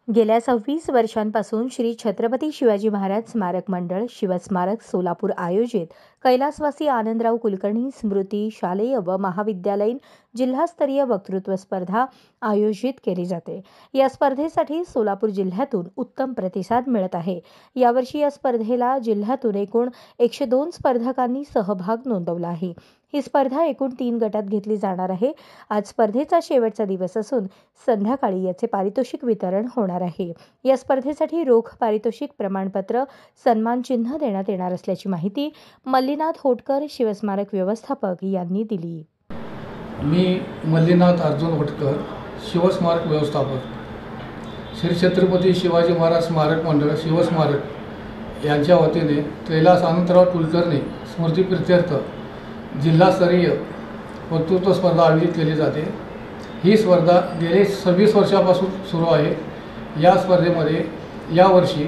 गेल्या 26 वर्षांपासून श्री छत्रपती शिवाजी महाराज स्मारक मंडळ शिवस्मारक सोलापूर आयोजित कैलासवासी आनंदराव कुलकर्णी स्मृती शालेय व महाविद्यालयीन जिल्हास्तरीय वक्तृत्व स्पर्धा आयोजित केली जाते। या स्पर्धेसाठी सोलापूर जिल्ह्यातून उत्तम प्रतिसाद मिळत आहे। यावर्षी या स्पर्धेला जिल्ह्यातून एकूण 102 स्पर्धकांनी सहभाग नोंदवला आहे। ही स्पर्धा एकूण 3 गटात घेतली जाणार आहे। आज स्पर्धेचा शेवटचा दिवस असून संध्याकाळी याचे पारितोषिक वितरण होणार आहे। या स्पर्धेसाठी रोख पारितोषिक, प्रमाणपत्र, सन्मान चिन्ह देण्यात येणार असल्याची माहिती मल्लीनाथ होटकर शिवस्मारक व्यवस्थापक यांनी दिली। मी मल्लीनाथ अर्जुन होटकर शिवस्मारक व्यवस्थापक, श्री छत्रपती शिवाजी महाराज स्मारक मंडळ शिवस्मारक यांच्या वतीने कैलास आनंदराव कुलकर्णी स्मृती प्रीत्यर्थ जिल्हास्तरीय वक्तृत्व स्पर्धा आयोजित केली जाते। ही स्पर्धा गेले 26 वर्षापासून सुरू आहे। या स्पर्धेमध्ये यावर्षी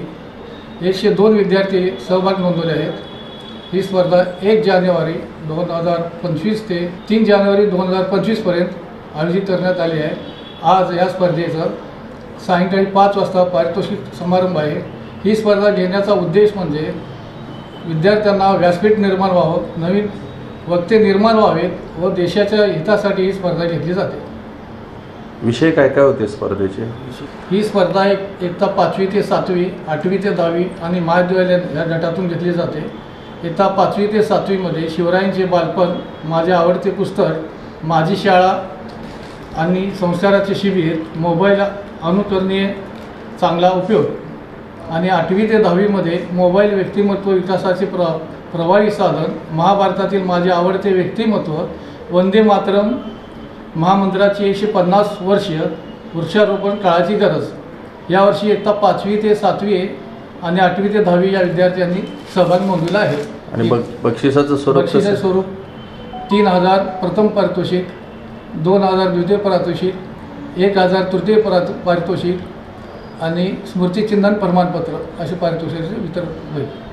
102 विद्यार्थी सहभाग नोंदवले आहेत। ही स्पर्धा 1 जानेवारी 2025 ते 3 जानेवारी 2025 पर्यंत आयोजित करण्यात आली आहे। आज या स्पर्धेचं सायंकाळी 5 वाजता पारितोषिक समारंभ आहे। ही स्पर्धा घेण्याचा उद्देश म्हणजे विद्यार्थ्यांना व्यासपीठ निर्माण व्हावं, नवीन वक्ते निर्माण व्हावेत व देशाच्या हितासाठी ही स्पर्धा घेतली जाते। विषय काय काय होते स्पर्धेचे? ही स्पर्धा इयत्ता 5वी ते 7वी, 8वी ते 10वी आणि महाविद्यालय या गटातून घेतली जाते। इयत्ता 5वी ते 7वी मध्ये शिवरायांचे बालपण, माझे आवडते पुस्तक, माझी शाळा आणि संस्काराचे शिबिर, मोबाईल अनुकरणीय चांगला उपयोग आणि 8वी ते 10वी मध्ये मोबाईल व्यक्तिमत्व विकासाचे प्रभावी साधन, महाभारतातील माझे आवडते व्यक्तिमत्व, वंदे मातरम महामंत्राची 150 वर्षीय, वृक्षारोपण काळाची गरज। यावर्षी इयत्ता 5वी ते 7वी आणि 8वी ते 10वी या विद्यार्थ्यांनी सहभाग नोंदवला आहे। आणि बक्षिसाचं स्वरूप 3000 प्रथम पारितोषिक, 2000 द्वितीय पारितोषिक, 1000 तृतीय पारितोषिक आणि स्मृतिचिन्ह प्रमाणपत्र असे पारितोषिकाचे वितरण होईल।